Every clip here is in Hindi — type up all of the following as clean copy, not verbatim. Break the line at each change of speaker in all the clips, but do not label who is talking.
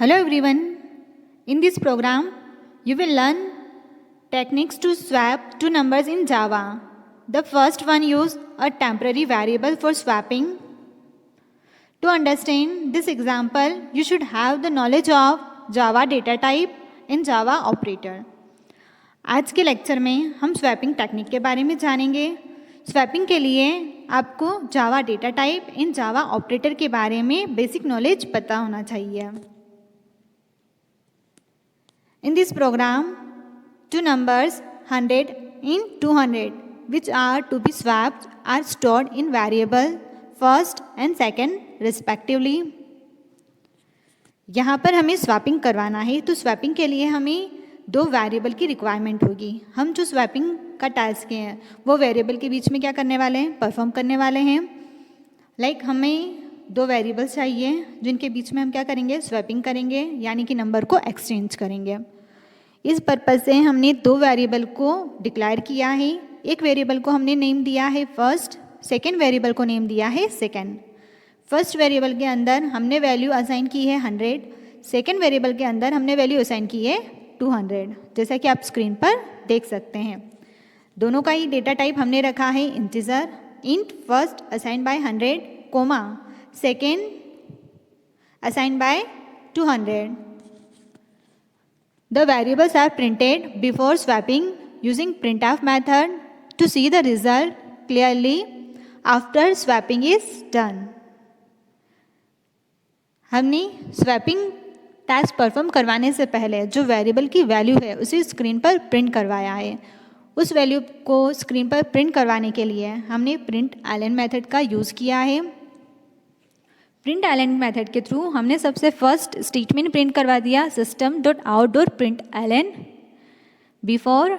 Hello everyone. In this program, you will learn techniques to swap two numbers in Java. The first one use a temporary variable for swapping. To understand this example, you should have the knowledge of Java data type and Java operator. आज के लेक्चर में हम स्वैपिंग टेक्निक के बारे में जानेंगे। स्वैपिंग के लिए आपको Java data type in Java operator के बारे में बेसिक नॉलेज पता होना चाहिए। In this program, two numbers 100 and 200 which are to be swapped are stored in variable first and second respectively. यहाँ पर हमें स्वैपिंग करवाना है, तो स्वैपिंग के लिए हमें दो वेरिएबल की रिक्वायरमेंट होगी। हम जो स्वैपिंग का टास्क है वो वेरिएबल के बीच में क्या करने वाले हैं, परफॉर्म करने वाले हैं। लाइक हमें दो वेरिएबल्स चाहिए जिनके बीच में हम क्या करेंगे, स्वैपिंग करेंगे, यानी कि नंबर को एक्सचेंज करेंगे। इस पर्पज़ से हमने दो वेरिएबल को डिक्लेयर किया है। एक वेरिएबल को हमने नेम दिया है फर्स्ट, सेकेंड वेरिएबल को नेम दिया है सेकेंड। फर्स्ट वेरिएबल के अंदर हमने वैल्यू असाइन की है 100, सेकेंड वेरिएबल के अंदर हमने वैल्यू असाइन की है 200, जैसा कि आप स्क्रीन पर देख सकते हैं। दोनों का ही डेटा टाइप हमने रखा है integer. Int first assign by 100, comma second assign by 200। The variables are printed before swapping using printf method to see the result clearly after swapping is done. हमने स्वैपिंग टास्क परफॉर्म करवाने से पहले जो वेरिएबल की वैल्यू है उसे स्क्रीन पर प्रिंट करवाया है। उस वैल्यू को स्क्रीन पर प्रिंट करवाने के लिए हमने प्रिंट एलन मेथड का यूज़ किया है। प्रिंट एलन मेथड के थ्रू हमने सबसे फर्स्ट स्टेटमेंट प्रिंट करवा दिया, system dot out dot println before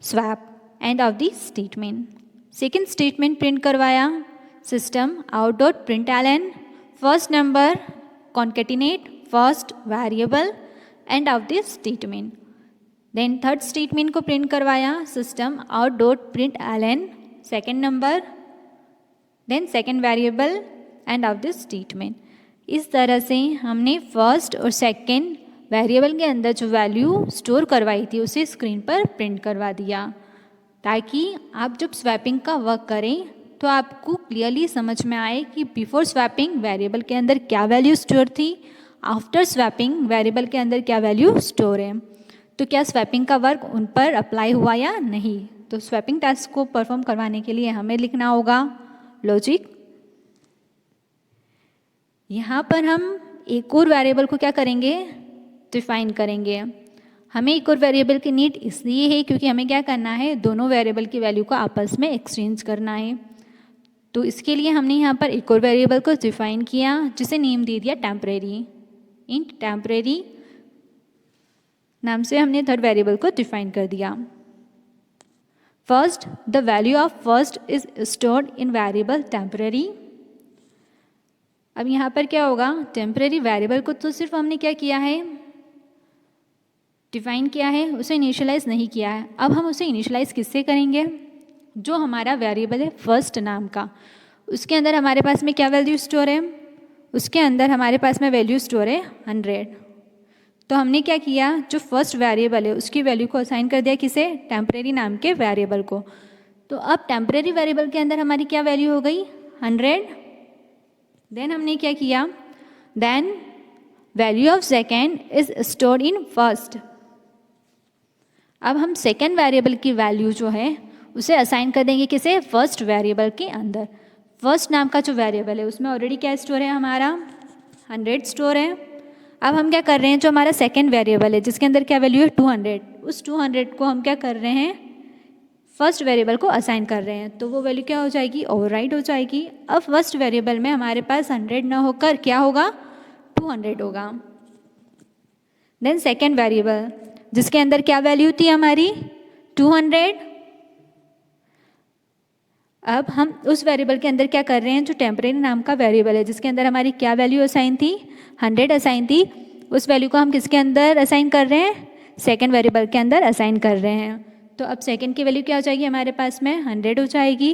swap end of the statement. Second statement print करवाया, system out dot println first number concatenate first variable end of the statement. Then third statement को प्रिंट करवाया, system out dot println second number, then second variable end of this statement. इस तरह से हमने फर्स्ट और सेकेंड वेरिएबल के अंदर जो वैल्यू स्टोर करवाई थी उसे स्क्रीन पर प्रिंट करवा दिया, ताकि आप जब स्वैपिंग का वर्क करें तो आपको क्लियरली समझ में आए कि बिफोर स्वैपिंग वेरिएबल के अंदर क्या वैल्यू स्टोर थी, आफ्टर स्वैपिंग वेरिएबल के अंदर क्या वैल्यू स्टोर है, तो क्या स्वैपिंग का वर्क उन पर अप्लाई हुआ या नहीं। तो स्वैपिंग टास्क को परफॉर्म करवाने के लिए हमें लिखना होगा लॉजिक। यहाँ पर हम एक और वेरिएबल को क्या करेंगे, डिफाइन करेंगे। हमें एक और वेरिएबल की नीड इसलिए है क्योंकि हमें क्या करना है, दोनों वेरिएबल की वैल्यू को आपस में एक्सचेंज करना है। तो इसके लिए हमने यहाँ पर एक और वेरिएबल को डिफाइन किया जिसे नेम दे दिया टेम्परेरी। इंट टेम्परेरी नाम से हमने थर्ड वेरिएबल को डिफाइन कर दिया। First, the value of first is stored in variable temporary. अब यहाँ पर क्या होगा, टेम्परेरी वेरिएबल को तो सिर्फ हमने क्या किया है, डिफाइन किया है, उसे इनिशियलाइज नहीं किया है। अब हम उसे इनिशियलाइज किससे करेंगे, जो हमारा वेरिएबल है फर्स्ट नाम का, उसके अंदर हमारे पास में क्या वैल्यू स्टोर है, उसके अंदर हमारे पास में वैल्यू स्टोर है 100। तो हमने क्या किया, जो फर्स्ट वेरिएबल है उसकी वैल्यू को असाइन कर दिया किसे, टेम्परेरी नाम के वेरिएबल को। तो अब टेम्परेरी वेरिएबल के अंदर हमारी क्या वैल्यू हो गई, 100। देन हमने क्या किया, then value of second is stored in first. अब हम सेकेंड वेरिएबल की वैल्यू जो है उसे असाइन कर देंगे किसे, फर्स्ट वेरिएबल के अंदर। फर्स्ट नाम का जो वेरिएबल है उसमें ऑलरेडी क्या स्टोर है, हमारा 100 स्टोर है। अब हम क्या कर रहे हैं, जो हमारा सेकेंड वेरिएबल है जिसके अंदर क्या वैल्यू है 200, उस 200 को हम क्या कर रहे हैं, फर्स्ट वेरिएबल को असाइन कर रहे हैं। तो वो वैल्यू क्या हो जाएगी, ओवरराइट हो जाएगी। अब फर्स्ट वेरिएबल में हमारे पास 100 ना होकर क्या होगा, 200 होगा। देन सेकेंड वेरिएबल जिसके अंदर क्या वैल्यू थी हमारी 200, अब हम उस वेरिएबल के अंदर क्या कर रहे हैं, जो टेम्परेरी नाम का वेरिएबल है जिसके अंदर हमारी क्या वैल्यू असाइन थी, 100 असाइन थी, उस वैल्यू को हम किसके अंदर असाइन कर रहे हैं, सेकेंड वेरिएबल के अंदर असाइन कर रहे हैं। तो अब सेकेंड की वैल्यू क्या हो जाएगी, हमारे पास में 100 हो जाएगी,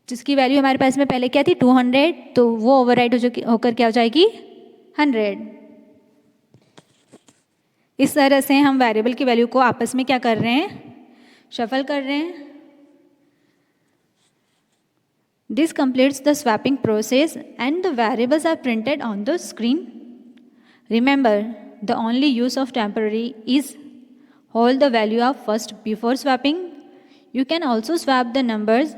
जिसकी वैल्यू हमारे पास में पहले क्या थी 200, तो वो ओवरराइट होकर क्या हो जाएगी 100। इस तरह से हम वेरिएबल की वैल्यू को आपस में क्या कर रहे हैं, शफल कर रहे हैं। This completes the swapping process and the variables are printed on the screen. Remember, the only use of temporary is hold the value of first before swapping. You can also swap the numbers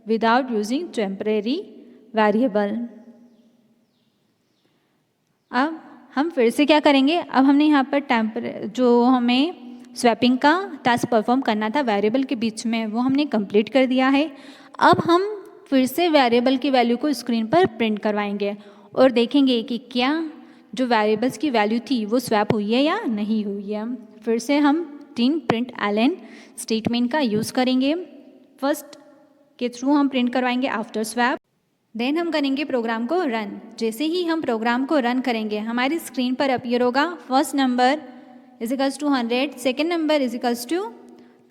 without using temporary variable. अब हम फिर से क्या करेंगे, अब हमने यहाँ पर जो हमें स्वैपिंग का टास्क परफॉर्म करना था वेरिएबल के बीच में, वो हमने कंप्लीट कर दिया है। अब हम फिर से वेरिएबल की वैल्यू को स्क्रीन पर प्रिंट करवाएंगे और देखेंगे कि क्या जो वेरिएबल्स की वैल्यू थी वो स्वैप हुई है या नहीं हुई है। फिर से हम 3 प्रिंट एलन स्टेटमेंट का यूज़ करेंगे। फर्स्ट के थ्रू हम प्रिंट करवाएंगे आफ्टर स्वैप, देन हम करेंगे प्रोग्राम को रन। जैसे ही हम प्रोग्राम को रन करेंगे हमारी स्क्रीन पर अपीयर होगा first number equals to 100, second number equals to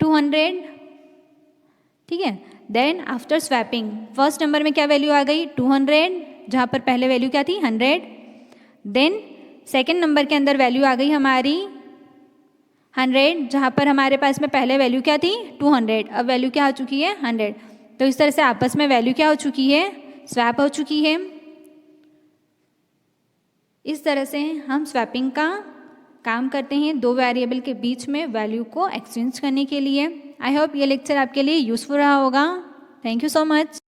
200, ठीक है। Then after swapping first number में क्या वैल्यू आ गई 200, जहाँ पर पहले वैल्यू क्या थी 100। देन सेकेंड नंबर के अंदर वैल्यू आ गई हमारी 100, जहाँ पर हमारे पास में पहले वैल्यू क्या थी 200, अब वैल्यू क्या हो चुकी है 100। तो इस तरह से आपस में वैल्यू क्या हो चुकी है, स्वैप हो चुकी है। इस तरह से हम स्वैपिंग का काम करते हैं 2 वेरिएबल के बीच में वैल्यू को एक्सचेंज करने के लिए। आई होप ये लेक्चर आपके लिए यूज़फुल रहा होगा। Thank you so much.